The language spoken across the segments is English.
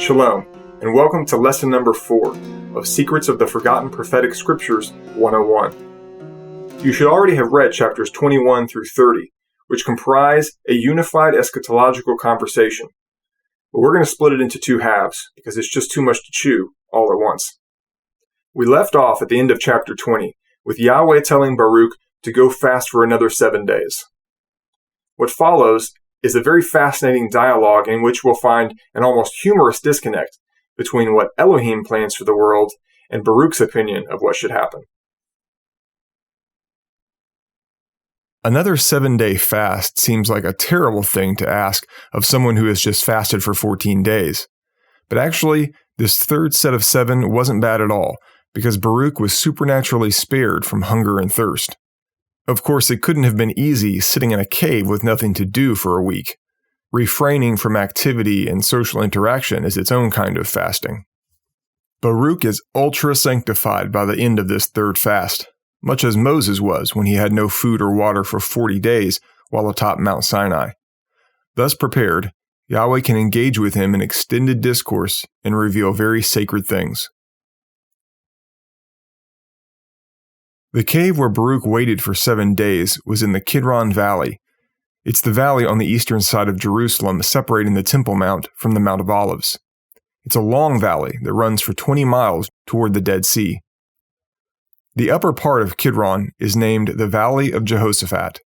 Shalom, and welcome to lesson number 4 of Secrets of the Forgotten Prophetic Scriptures 101. You should already have read chapters 21 through 30, which comprise a unified eschatological conversation. But we're going to split it into two halves, because it's just too much to chew all at once. We left off at the end of chapter 20, with Yahweh telling Baruch to go fast for another 7 days. What follows is a very fascinating dialogue in which we'll find an almost humorous disconnect between what Elohim plans for the world and Baruch's opinion of what should happen. Another 7-day fast seems like a terrible thing to ask of someone who has just fasted for 14 days. But actually, this third set of 7 wasn't bad at all, because Baruch was supernaturally spared from hunger and thirst. Of course, it couldn't have been easy sitting in a cave with nothing to do for a week. Refraining from activity and social interaction is its own kind of fasting. Baruch is ultra-sanctified by the end of this third fast, much as Moses was when he had no food or water for 40 days while atop Mount Sinai. Thus prepared, Yahweh can engage with him in extended discourse and reveal very sacred things. The cave where Baruch waited for 7 days was in the Kidron Valley. It's the valley on the eastern side of Jerusalem separating the Temple Mount from the Mount of Olives. It's a long valley that runs for 20 miles toward the Dead Sea. The upper part of Kidron is named the Valley of Jehoshaphat,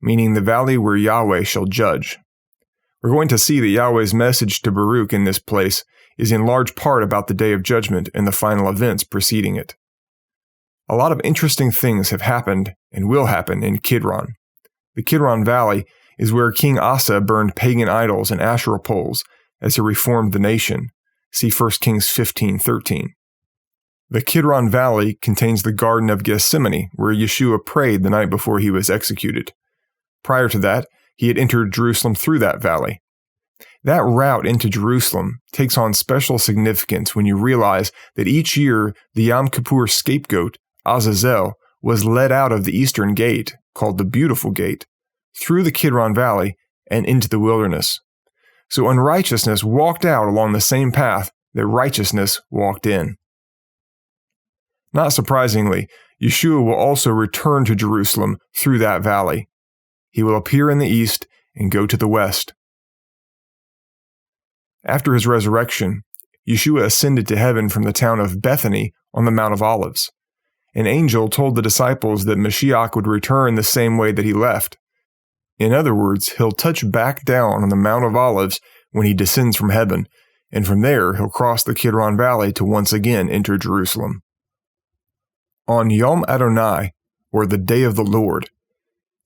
meaning the valley where Yahweh shall judge. We're going to see that Yahweh's message to Baruch in this place is in large part about the day of judgment and the final events preceding it. A lot of interesting things have happened and will happen in Kidron. The Kidron Valley is where King Asa burned pagan idols and Asherah poles as he reformed the nation. See 1 Kings 15:13. The Kidron Valley contains the Garden of Gethsemane, where Yeshua prayed the night before he was executed. Prior to that, he had entered Jerusalem through that valley. That route into Jerusalem takes on special significance when you realize that each year the Yom Kippur scapegoat, Azazel, was led out of the eastern gate, called the Beautiful Gate, through the Kidron Valley and into the wilderness. So unrighteousness walked out along the same path that righteousness walked in. Not surprisingly, Yeshua will also return to Jerusalem through that valley. He will appear in the east and go to the west. After his resurrection, Yeshua ascended to heaven from the town of Bethany on the Mount of Olives. An angel told the disciples that Mashiach would return the same way that he left. In other words, he'll touch back down on the Mount of Olives when he descends from heaven, and from there he'll cross the Kidron Valley to once again enter Jerusalem. On Yom Adonai, or the Day of the Lord,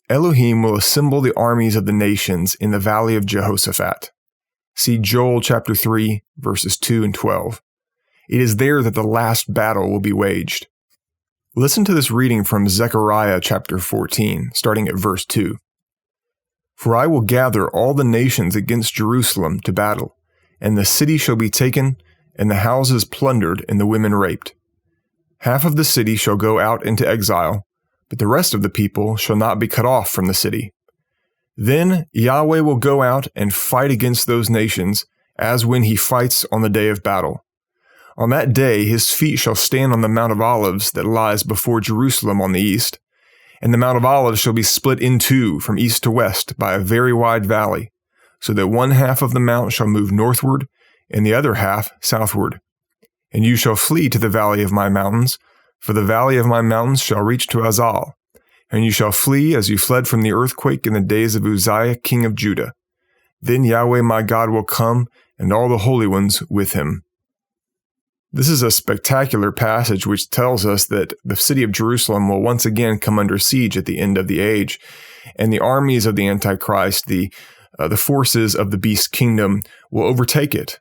Elohim will assemble the armies of the nations in the Valley of Jehoshaphat. See Joel chapter 3, verses 2 and 12. It is there that the last battle will be waged. Listen to this reading from Zechariah chapter 14, starting at verse 2. For I will gather all the nations against Jerusalem to battle, and the city shall be taken, and the houses plundered, and the women raped. Half of the city shall go out into exile, but the rest of the people shall not be cut off from the city. Then Yahweh will go out and fight against those nations, as when he fights on the day of battle. On that day his feet shall stand on the Mount of Olives that lies before Jerusalem on the east, and the Mount of Olives shall be split in two from east to west by a very wide valley, so that one half of the mount shall move northward, and the other half southward. And you shall flee to the valley of my mountains, for the valley of my mountains shall reach to Azal, and you shall flee as you fled from the earthquake in the days of Uzziah king of Judah. Then Yahweh my God will come, and all the holy ones with him. This is a spectacular passage which tells us that the city of Jerusalem will once again come under siege at the end of the age, and the armies of the Antichrist, the forces of the beast kingdom, will overtake it.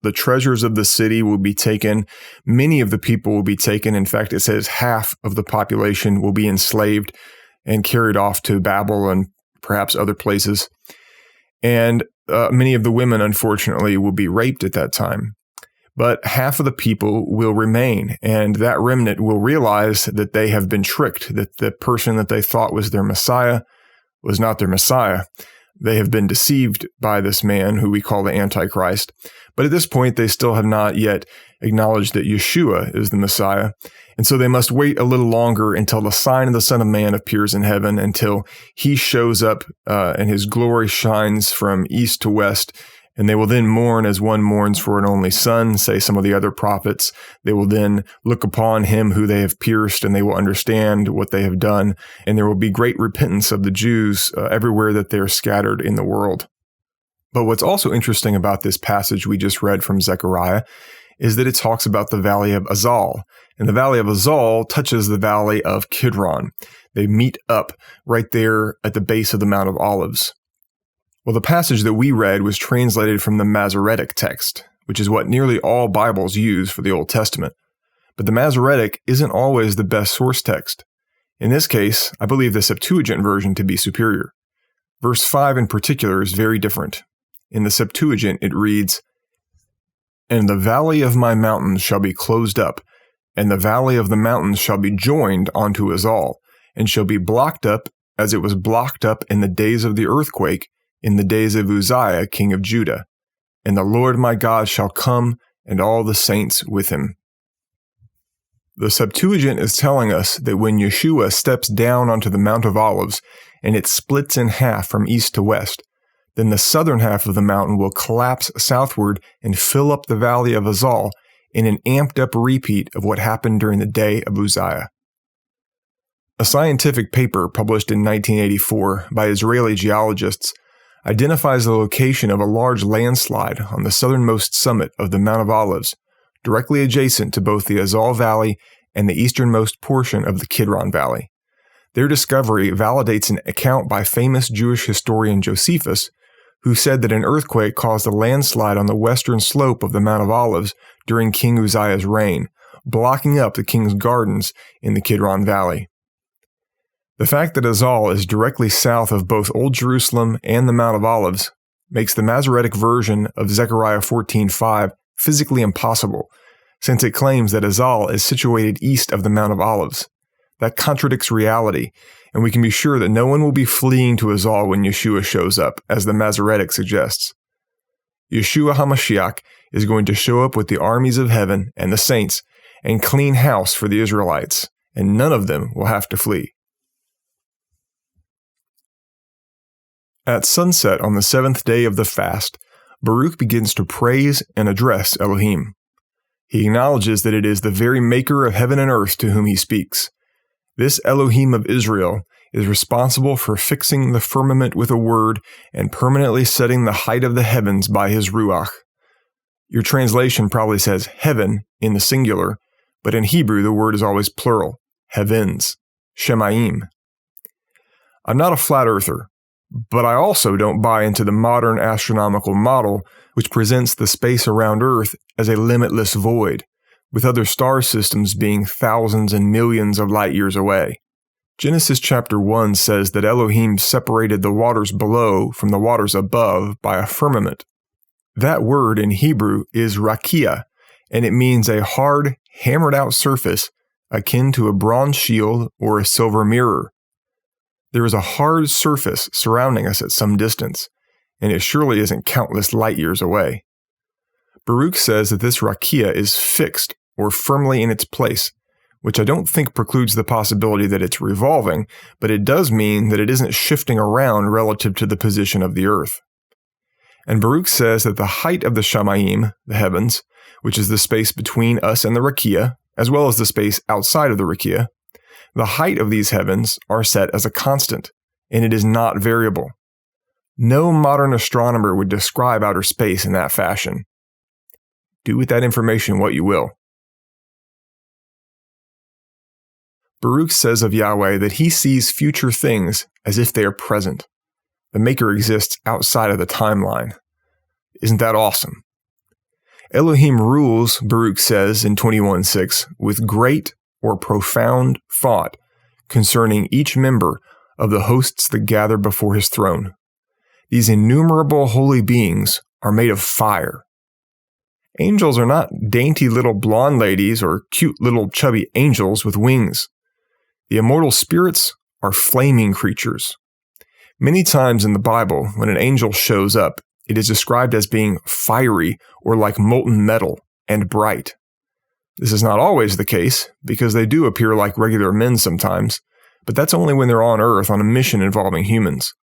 The treasures of the city will be taken. Many of the people will be taken. In fact, it says half of the population will be enslaved and carried off to Babel and perhaps other places. And many of the women, unfortunately, will be raped at that time. But half of the people will remain, and that remnant will realize that they have been tricked, that the person that they thought was their Messiah was not their Messiah, They have been deceived by this man who we call the Antichrist, but at this point they still have not yet acknowledged that Yeshua is the Messiah, and so they must wait a little longer until the sign of the Son of Man appears in heaven, until he shows up and his glory shines from east to west, and they will then mourn as one mourns for an only son, say some of the other prophets. They will then look upon him who they have pierced, and they will understand what they have done, and there will be great repentance of the Jews everywhere that they are scattered in the world. But what's also interesting about this passage we just read from Zechariah is that it talks about the valley of Azal, and the valley of Azal touches the valley of Kidron. They meet up right there at the base of the Mount of Olives. Well, the passage that we read was translated from the Masoretic text, which is what nearly all Bibles use for the Old Testament. But the Masoretic isn't always the best source text. In this case, I believe the Septuagint version to be superior. Verse 5 in particular is very different. In the Septuagint, it reads, "And the valley of my mountains shall be closed up, and the valley of the mountains shall be joined unto Azal, and shall be blocked up as it was blocked up in the days of the earthquake, in the days of Uzziah, king of Judah. And the Lord my God shall come, and all the saints with him." The Septuagint is telling us that when Yeshua steps down onto the Mount of Olives, and it splits in half from east to west, then the southern half of the mountain will collapse southward and fill up the valley of Azal in an amped-up repeat of what happened during the day of Uzziah. A scientific paper published in 1984 by Israeli geologists identifies the location of a large landslide on the southernmost summit of the Mount of Olives, directly adjacent to both the Azal Valley and the easternmost portion of the Kidron Valley. Their discovery validates an account by famous Jewish historian Josephus, who said that an earthquake caused a landslide on the western slope of the Mount of Olives during King Uzziah's reign, blocking up the king's gardens in the Kidron Valley. The fact that Azal is directly south of both Old Jerusalem and the Mount of Olives makes the Masoretic version of Zechariah 14:5 physically impossible, since it claims that Azal is situated east of the Mount of Olives. That contradicts reality, and we can be sure that no one will be fleeing to Azal when Yeshua shows up, as the Masoretic suggests. Yeshua HaMashiach is going to show up with the armies of heaven and the saints and clean house for the Israelites, and none of them will have to flee. At sunset on the seventh day of the fast, Baruch begins to praise and address Elohim. He acknowledges that it is the very maker of heaven and earth to whom he speaks. This Elohim of Israel is responsible for fixing the firmament with a word and permanently setting the height of the heavens by his Ruach. Your translation probably says heaven in the singular, but in Hebrew the word is always plural, heavens, Shemayim. I'm not a flat earther, but I also don't buy into the modern astronomical model, which presents the space around Earth as a limitless void, with other star systems being thousands and millions of light years away. Genesis chapter 1 says that Elohim separated the waters below from the waters above by a firmament. That word in Hebrew is rakia, and it means a hard, hammered-out surface akin to a bronze shield or a silver mirror. There is a hard surface surrounding us at some distance, and it surely isn't countless light years away. Baruch says that this rakia is fixed or firmly in its place, which I don't think precludes the possibility that it's revolving, but it does mean that it isn't shifting around relative to the position of the earth. And Baruch says that the height of the Shamayim, the heavens, which is the space between us and the rakia, as well as the space outside of the rakia, the height of these heavens are set as a constant, and it is not variable. No modern astronomer would describe outer space in that fashion. Do with that information what you will. Baruch says of Yahweh that he sees future things as if they are present. The Maker exists outside of the timeline. Isn't that awesome? Elohim rules, Baruch says in 21:6, with great or profound thought concerning each member of the hosts that gather before his throne. These innumerable holy beings are made of fire. Angels are not dainty little blonde ladies or cute little chubby angels with wings. The immortal spirits are flaming creatures. Many times in the Bible, when an angel shows up, it is described as being fiery or like molten metal and bright. This is not always the case, because they do appear like regular men sometimes, but that's only when they're on Earth on a mission involving humans.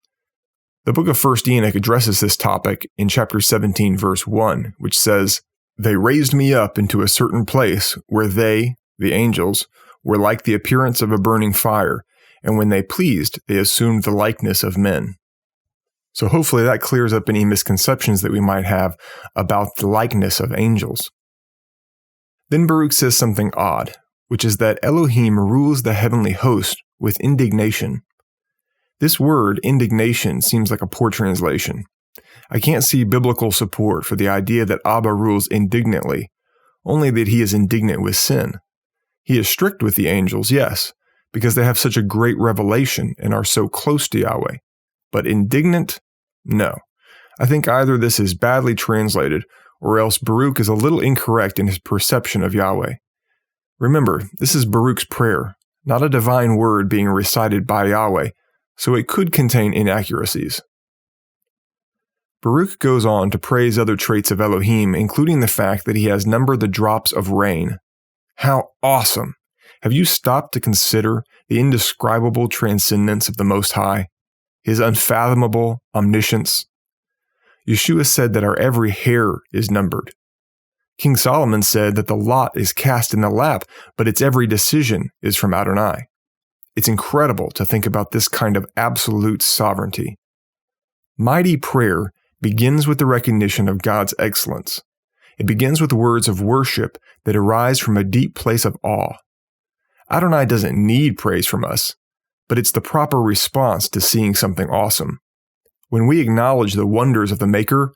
The book of 1 Enoch addresses this topic in chapter 17, verse 1, which says, "They raised me up into a certain place where they, the angels, were like the appearance of a burning fire, and when they pleased, they assumed the likeness of men." So hopefully that clears up any misconceptions that we might have about the likeness of angels. Then Baruch says something odd, which is that Elohim rules the heavenly host with indignation. This word, indignation, seems like a poor translation. I can't see biblical support for the idea that Abba rules indignantly, only that he is indignant with sin. He is strict with the angels, yes, because they have such a great revelation and are so close to Yahweh. But indignant? No. I think either this is badly translated, or else Baruch is a little incorrect in his perception of Yahweh. Remember, this is Baruch's prayer, not a divine word being recited by Yahweh, so it could contain inaccuracies. Baruch goes on to praise other traits of Elohim, including the fact that he has numbered the drops of rain. How awesome! Have you stopped to consider the indescribable transcendence of the Most High, his unfathomable omniscience? Yeshua said that our every hair is numbered. King Solomon said that the lot is cast in the lap, but its every decision is from Adonai. It's incredible to think about this kind of absolute sovereignty. Mighty prayer begins with the recognition of God's excellence. It begins with words of worship that arise from a deep place of awe. Adonai doesn't need praise from us, but it's the proper response to seeing something awesome. When we acknowledge the wonders of the Maker,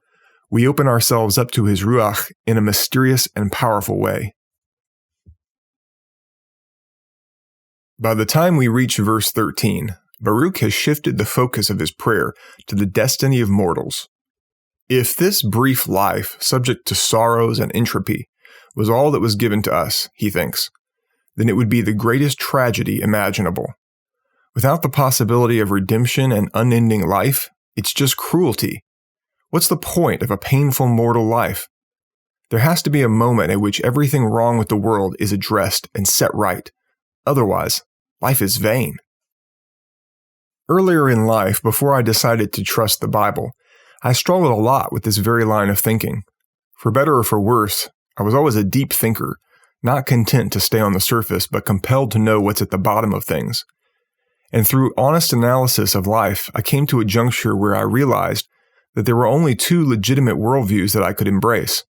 we open ourselves up to his Ruach in a mysterious and powerful way. By the time we reach verse 13, Baruch has shifted the focus of his prayer to the destiny of mortals. If this brief life, subject to sorrows and entropy, was all that was given to us, he thinks, then it would be the greatest tragedy imaginable. Without the possibility of redemption and unending life, it's just cruelty. What's the point of a painful mortal life? There has to be a moment at which everything wrong with the world is addressed and set right. Otherwise, life is vain. Earlier in life, before I decided to trust the Bible, I struggled a lot with this very line of thinking. For better or for worse, I was always a deep thinker, not content to stay on the surface, but compelled to know what's at the bottom of things. And through honest analysis of life, I came to a juncture where I realized that there were only two legitimate worldviews that I could embrace: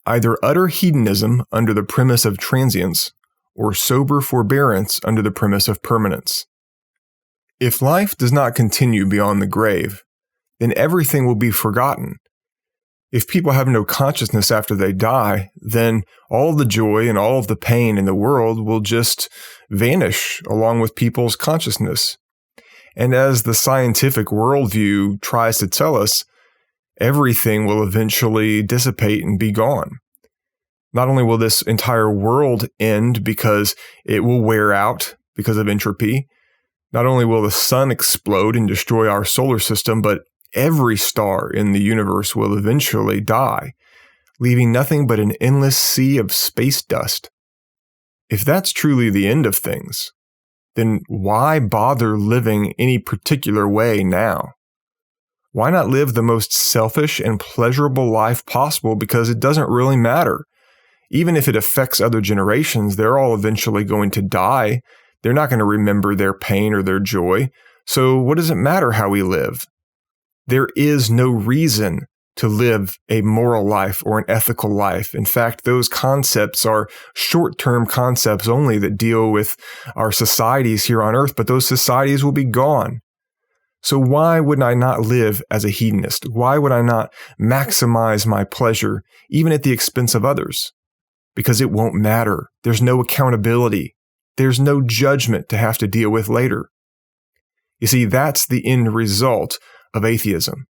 either utter hedonism under the premise of transience, or sober forbearance under the premise of permanence. If life does not continue beyond the grave, then everything will be forgotten. If people have no consciousness after they die, then all the joy and all of the pain in the world will just vanish along with people's consciousness. And as the scientific worldview tries to tell us, everything will eventually dissipate and be gone. Not only will this entire world end because it will wear out because of entropy, not only will the sun explode and destroy our solar system, but every star in the universe will eventually die, leaving nothing but an endless sea of space dust. If that's truly the end of things, then why bother living any particular way now? Why not live the most selfish and pleasurable life possible, because it doesn't really matter? Even if it affects other generations, they're all eventually going to die. They're not going to remember their pain or their joy. So what does it matter how we live? There is no reason to live a moral life or an ethical life. In fact, those concepts are short-term concepts only that deal with our societies here on earth, but those societies will be gone. So why would I not live as a hedonist? Why would I not maximize my pleasure, even at the expense of others? Because it won't matter. There's no accountability. There's no judgment to have to deal with later. You see, that's the end result of atheism.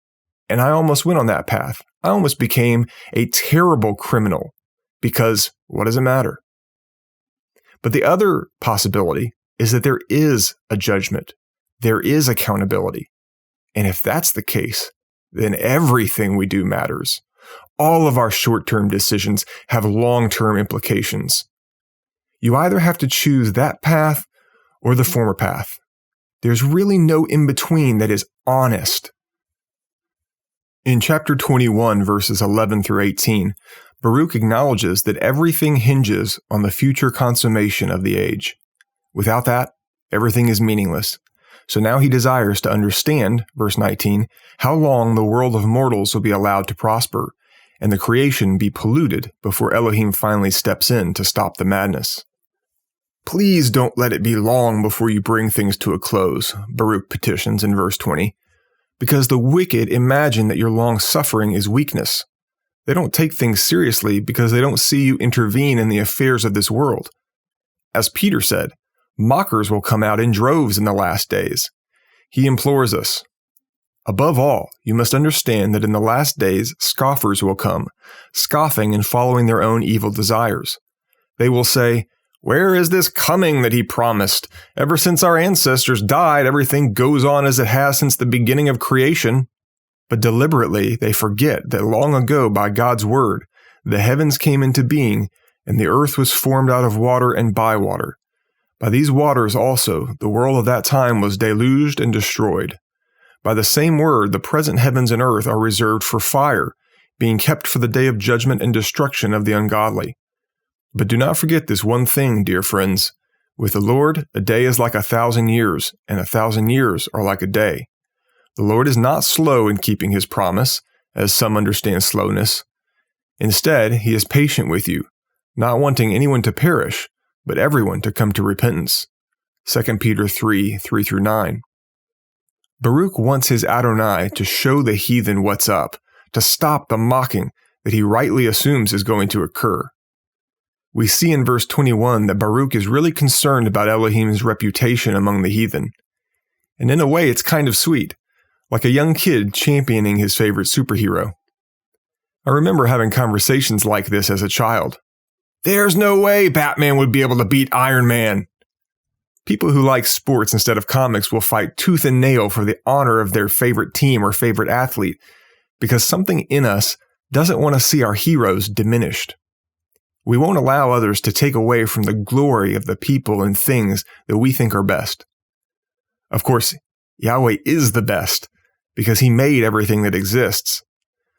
And I almost went on that path. I almost became a terrible criminal because what does it matter? But the other possibility is that there is a judgment. There is accountability. And if that's the case, then everything we do matters. All of our short-term decisions have long-term implications. You either have to choose that path or the former path. There's really no in-between that is honest. In chapter 21, verses 11 through 18, Baruch acknowledges that everything hinges on the future consummation of the age. Without that, everything is meaningless. So now he desires to understand, verse 19, how long the world of mortals will be allowed to prosper, and the creation be polluted before Elohim finally steps in to stop the madness. Please don't let it be long before you bring things to a close, Baruch petitions in verse 20, because the wicked imagine that your long suffering is weakness. They don't take things seriously because they don't see you intervene in the affairs of this world. As Peter said, mockers will come out in droves in the last days. He implores us, above all, you must understand that in the last days scoffers will come, scoffing and following their own evil desires. They will say, where is this coming that he promised? Ever since our ancestors died, everything goes on as it has since the beginning of creation. But deliberately, they forget that long ago, by God's word, the heavens came into being, and the earth was formed out of water and by water. By these waters also, the world of that time was deluged and destroyed. By the same word, the present heavens and earth are reserved for fire, being kept for the day of judgment and destruction of the ungodly. But do not forget this one thing, dear friends. With the Lord, a day is like 1,000 years, and 1,000 years are like a day. The Lord is not slow in keeping his promise, as some understand slowness. Instead, he is patient with you, not wanting anyone to perish, but everyone to come to repentance. 2 Peter 3:3-9. Baruch wants his Adonai to show the heathen what's up, to stop the mocking that he rightly assumes is going to occur. We see in verse 21 that Baruch is really concerned about Elohim's reputation among the heathen. And in a way, it's kind of sweet, like a young kid championing his favorite superhero. I remember having conversations like this as a child. There's no way Batman would be able to beat Iron Man. People who like sports instead of comics will fight tooth and nail for the honor of their favorite team or favorite athlete, because something in us doesn't want to see our heroes diminished. We won't allow others to take away from the glory of the people and things that we think are best. Of course, Yahweh is the best, because he made everything that exists.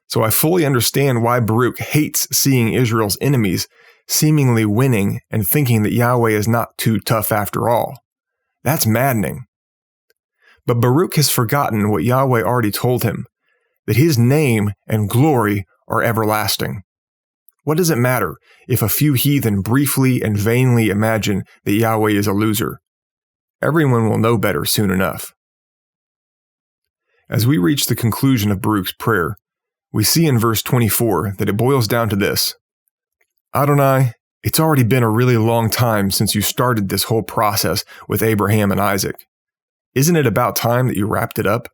So I fully understand why Baruch hates seeing Israel's enemies seemingly winning and thinking that Yahweh is not too tough after all. That's maddening. But Baruch has forgotten what Yahweh already told him, that his name and glory are everlasting. What does it matter if a few heathen briefly and vainly imagine that Yahweh is a loser? Everyone will know better soon enough. As we reach the conclusion of Baruch's prayer, we see in verse 24 that it boils down to this. Adonai, it's already been a really long time since you started this whole process with Abraham and Isaac. Isn't it about time that you wrapped it up?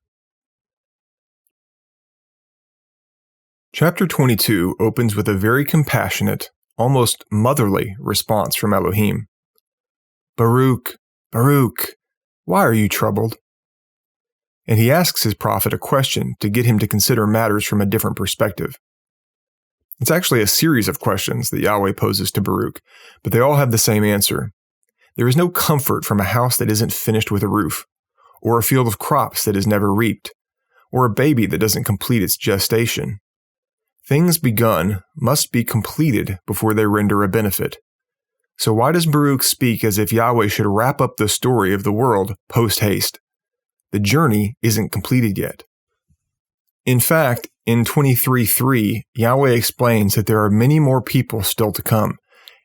Chapter 22 opens with a very compassionate, almost motherly response from Elohim. Baruch, Baruch, why are you troubled? And he asks his prophet a question to get him to consider matters from a different perspective. It's actually a series of questions that Yahweh poses to Baruch, but they all have the same answer. There is no comfort from a house that isn't finished with a roof, or a field of crops that is never reaped, or a baby that doesn't complete its gestation. Things begun must be completed before they render a benefit. So why does Baruch speak as if Yahweh should wrap up the story of the world post-haste? The journey isn't completed yet. In fact, in 23:3, Yahweh explains that there are many more people still to come,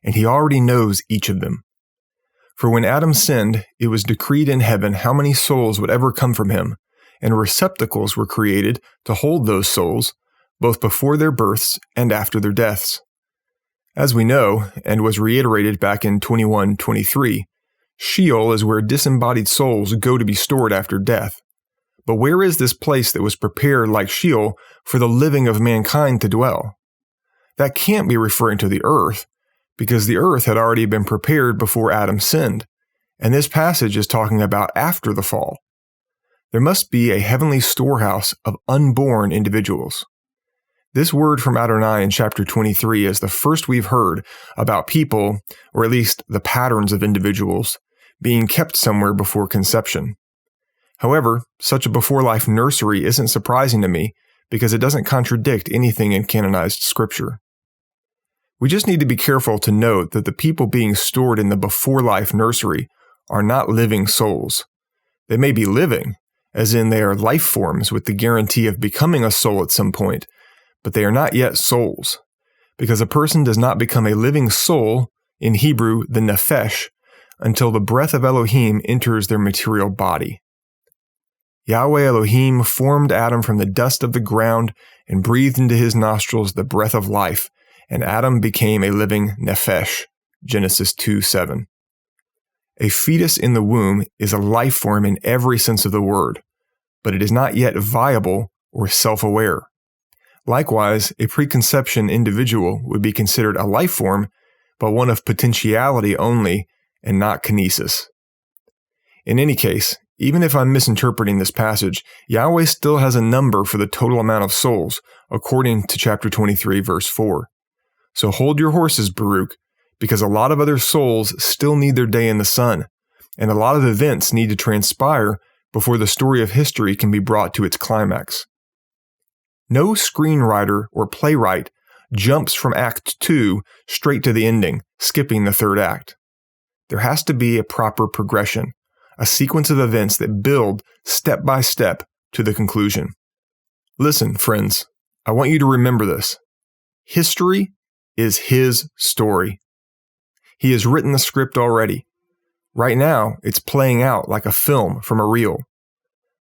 and he already knows each of them. For when Adam sinned, it was decreed in heaven how many souls would ever come from him, and receptacles were created to hold those souls, both before their births and after their deaths. As we know, and was reiterated back in 21:23, Sheol is where disembodied souls go to be stored after death. But where is this place that was prepared like Sheol for the living of mankind to dwell? That can't be referring to the earth, because the earth had already been prepared before Adam sinned, and this passage is talking about after the fall. There must be a heavenly storehouse of unborn individuals. This word from Adonai in chapter 23 is the first we've heard about people, or at least the patterns of individuals, being kept somewhere before conception. However, such a before-life nursery isn't surprising to me because it doesn't contradict anything in canonized scripture. We just need to be careful to note that the people being stored in the before-life nursery are not living souls. They may be living, as in they are life forms with the guarantee of becoming a soul at some point, but they are not yet souls, because a person does not become a living soul, in Hebrew the nephesh, until the breath of Elohim enters their material body. Yahweh Elohim formed Adam from the dust of the ground and breathed into his nostrils the breath of life, and Adam became a living nephesh. Genesis 2:7. A fetus in the womb is a life form in every sense of the word, but it is not yet viable or self-aware. Likewise, a preconception individual would be considered a life form, but one of potentiality only and not kinesis. In any case, even if I'm misinterpreting this passage, Yahweh still has a number for the total amount of souls, according to chapter 23, verse 4. So hold your horses, Baruch, because a lot of other souls still need their day in the sun, and a lot of events need to transpire before the story of history can be brought to its climax. No screenwriter or playwright jumps from Act 2 straight to the ending, skipping the third act. There has to be a proper progression, a sequence of events that build step by step to the conclusion. Listen, friends, I want you to remember this. History is his story. He has written the script already. Right now, it's playing out like a film from a reel.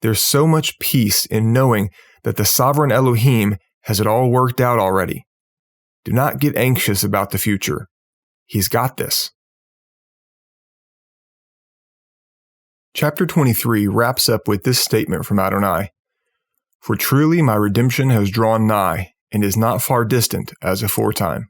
There's so much peace in knowing that the sovereign Elohim has it all worked out already. Do not get anxious about the future. He's got this. Chapter 23 wraps up with this statement from Adonai. For truly my redemption has drawn nigh, and is not far distant as aforetime.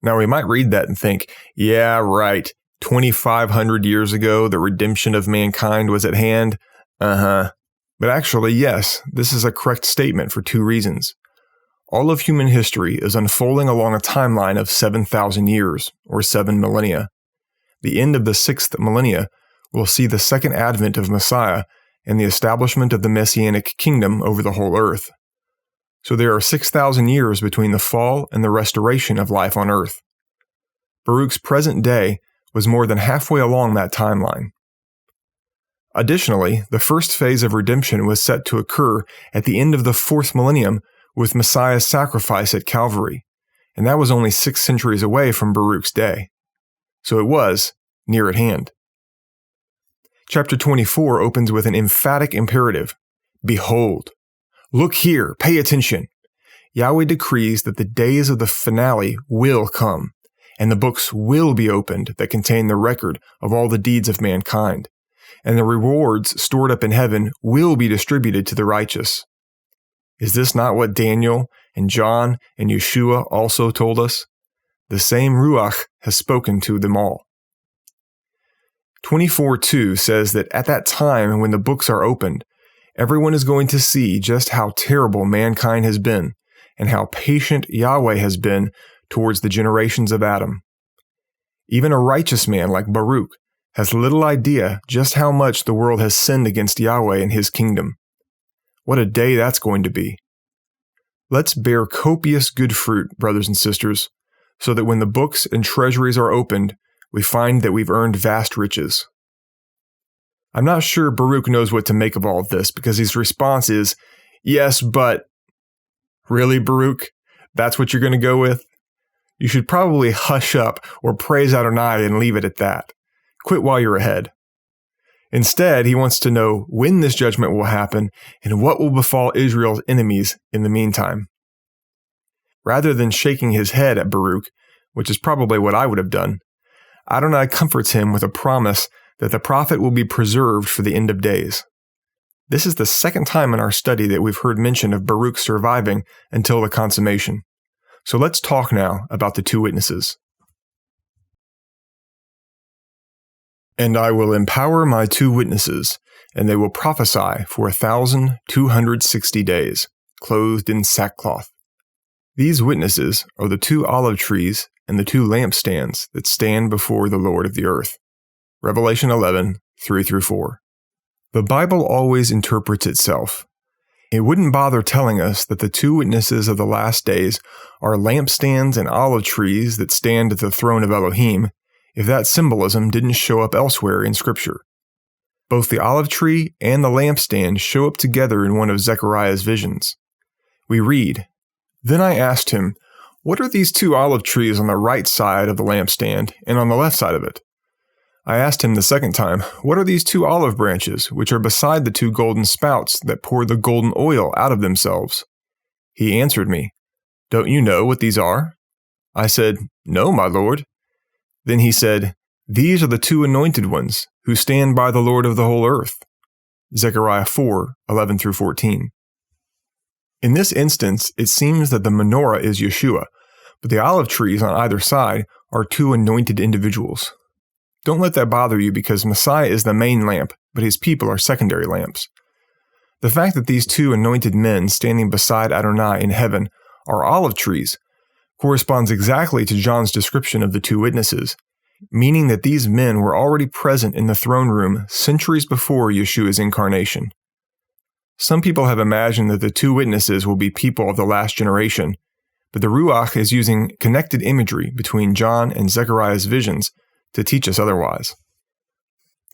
Now we might read that and think, yeah, right, 2,500 years ago the redemption of mankind was at hand. But actually, yes, this is a correct statement for two reasons. All of human history is unfolding along a timeline of 7,000 years, or 7 millennia. The end of the 6th millennia will see the second advent of Messiah and the establishment of the Messianic kingdom over the whole earth. So there are 6,000 years between the fall and the restoration of life on earth. Baruch's present day was more than halfway along that timeline. Additionally, the first phase of redemption was set to occur at the end of the 4th millennium with Messiah's sacrifice at Calvary, and that was only 6 centuries away from Baruch's day. So it was near at hand. Chapter 24 opens with an emphatic imperative. Behold, look here, pay attention. Yahweh decrees that the days of the finale will come, and the books will be opened that contain the record of all the deeds of mankind, and the rewards stored up in heaven will be distributed to the righteous. Is this not what Daniel and John and Yeshua also told us? The same Ruach has spoken to them all. 24:2 says that at that time when the books are opened, everyone is going to see just how terrible mankind has been and how patient Yahweh has been towards the generations of Adam. Even a righteous man like Baruch has little idea just how much the world has sinned against Yahweh and his kingdom. What a day that's going to be. Let's bear copious good fruit, brothers and sisters, so that when the books and treasuries are opened, we find that we've earned vast riches. I'm not sure Baruch knows what to make of all of this because his response is, yes, but... Really, Baruch? That's what you're going to go with? You should probably hush up or praise Adonai and leave it at that. Quit while you're ahead. Instead, he wants to know when this judgment will happen and what will befall Israel's enemies in the meantime. Rather than shaking his head at Baruch, which is probably what I would have done, Adonai comforts him with a promise that the prophet will be preserved for the end of days. This is the second time in our study that we've heard mention of Baruch surviving until the consummation. So let's talk now about the two witnesses. And I will empower my 2 witnesses, and they will prophesy for 1,260 days, clothed in sackcloth. These witnesses are the 2 olive trees and the 2 lampstands that stand before the Lord of the earth. Revelation 11, 3-4. The Bible always interprets itself. It wouldn't bother telling us that the 2 witnesses of the last days are lampstands and olive trees that stand at the throne of Elohim if that symbolism didn't show up elsewhere in Scripture. Both the olive tree and the lampstand show up together in one of Zechariah's visions. We read, "Then I asked him, 'What are these 2 olive trees on the right side of the lampstand and on the left side of it?' I asked him the second time, 'What are these 2 olive branches which are beside the 2 golden spouts that pour the golden oil out of themselves?' He answered me, 'Don't you know what these are?' I said, 'No, my lord.' Then he said, 'These are the 2 anointed ones who stand by the Lord of the whole earth.'" Zechariah 4, 11-14. In this instance, it seems that the menorah is Yeshua, but the olive trees on either side are 2 anointed individuals. Don't let that bother you because Messiah is the main lamp, but his people are secondary lamps. The fact that these 2 anointed men standing beside Adonai in heaven are olive trees corresponds exactly to John's description of the 2 witnesses, meaning that these men were already present in the throne room centuries before Yeshua's incarnation. Some people have imagined that the 2 witnesses will be people of the last generation, but the Ruach is using connected imagery between John and Zechariah's visions to teach us otherwise.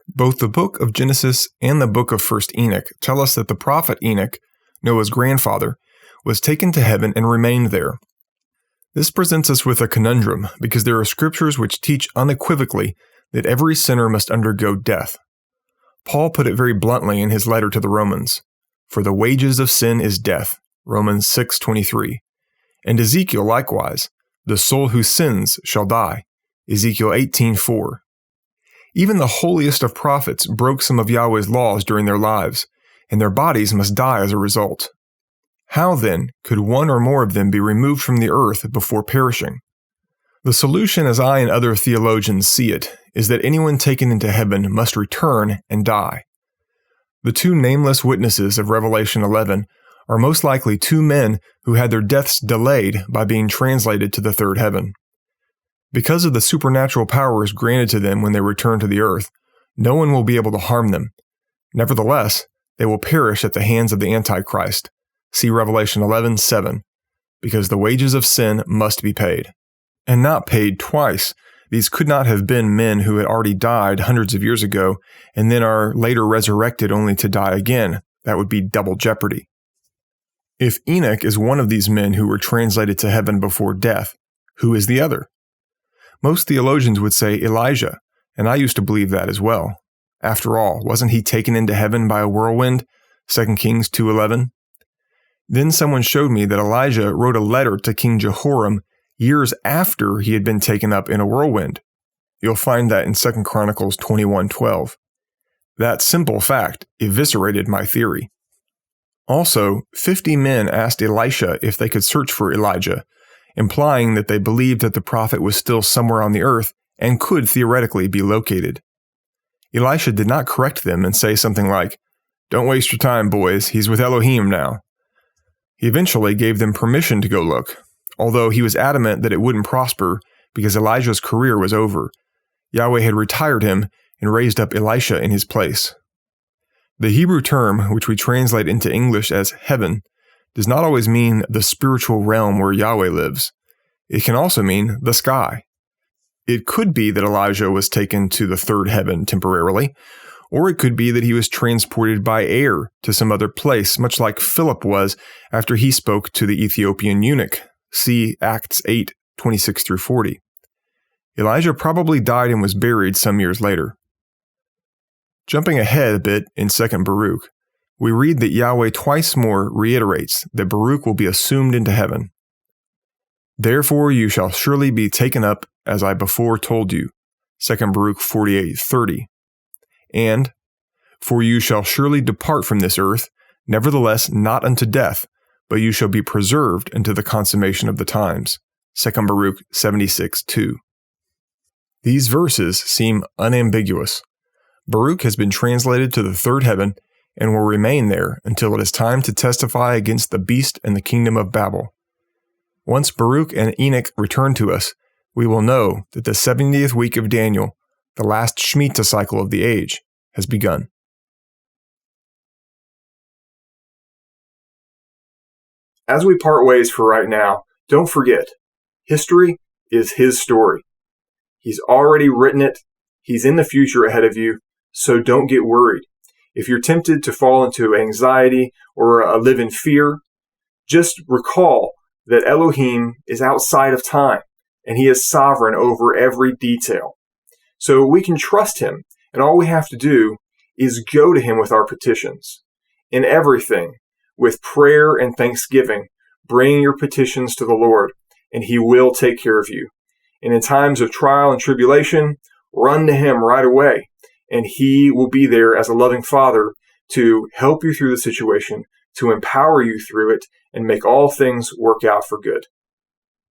Both the book of Genesis and the book of 1 Enoch tell us that the prophet Enoch, Noah's grandfather, was taken to heaven and remained there. This presents us with a conundrum because there are scriptures which teach unequivocally that every sinner must undergo death. Paul put it very bluntly in his letter to the Romans, "For the wages of sin is death," Romans 6:23. And Ezekiel likewise, "The soul who sins shall die," Ezekiel 18:4. Even the holiest of prophets broke some of Yahweh's laws during their lives, and their bodies must die as a result. How, then, could one or more of them be removed from the earth before perishing? The solution, as I and other theologians see it, is that anyone taken into heaven must return and die. The 2 nameless witnesses of Revelation 11 are most likely 2 men who had their deaths delayed by being translated to the 3rd heaven. Because of the supernatural powers granted to them when they return to the earth, no one will be able to harm them. Nevertheless, they will perish at the hands of the Antichrist. See Revelation 11:7, because the wages of sin must be paid. And not paid twice. These could not have been men who had already died hundreds of years ago and then are later resurrected only to die again. That would be double jeopardy. If Enoch is one of these men who were translated to heaven before death, who is the other? Most theologians would say Elijah, and I used to believe that as well. After all, wasn't he taken into heaven by a whirlwind? 2 Kings 2:11. Then someone showed me that Elijah wrote a letter to King Jehoram years after he had been taken up in a whirlwind. You'll find that in 2 Chronicles 21:12. That simple fact eviscerated my theory. Also, 50 men asked Elisha if they could search for Elijah, implying that they believed that the prophet was still somewhere on the earth and could theoretically be located. Elisha did not correct them and say something like, "Don't waste your time, boys, he's with Elohim now." He eventually gave them permission to go look, although he was adamant that it wouldn't prosper because Elijah's career was over. Yahweh had retired him and raised up Elisha in his place. The Hebrew term, which we translate into English as heaven, does not always mean the spiritual realm where Yahweh lives. It can also mean the sky. It could be that Elijah was taken to the 3rd heaven temporarily, or it could be that he was transported by air to some other place, much like Philip was after he spoke to the Ethiopian eunuch. See Acts 8:26-40. Elijah probably died and was buried some years later. Jumping ahead a bit in 2 Baruch, we read that Yahweh twice more reiterates that Baruch will be assumed into heaven. "Therefore you shall surely be taken up, as I before told you." 2 Baruch 48:30. And, "For you shall surely depart from this earth, nevertheless not unto death, but you shall be preserved unto the consummation of the times." 2 Baruch 76:2. These verses seem unambiguous. Baruch has been translated to the third heaven and will remain there until it is time to testify against the beast and the kingdom of Babel. Once Baruch and Enoch return to us, we will know that the 70th week of Daniel, the last Shemitah cycle of the age, has begun. As we part ways for right now, don't forget, history is his story. He's already written it. He's in the future ahead of you, so don't get worried. If you're tempted to fall into anxiety or live in fear, just recall that Elohim is outside of time, and he is sovereign over every detail. So we can trust him, and all we have to do is go to him with our petitions. In everything, with prayer and thanksgiving, bring your petitions to the Lord, and he will take care of you. And in times of trial and tribulation, run to him right away, and he will be there as a loving father to help you through the situation, to empower you through it, and make all things work out for good.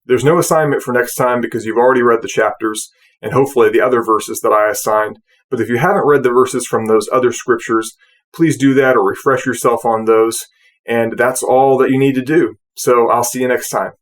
There's no assignment for next time because you've already read the chapters and hopefully the other verses that I assigned. But if you haven't read the verses from those other scriptures, please do that or refresh yourself on those. And that's all that you need to do. So I'll see you next time.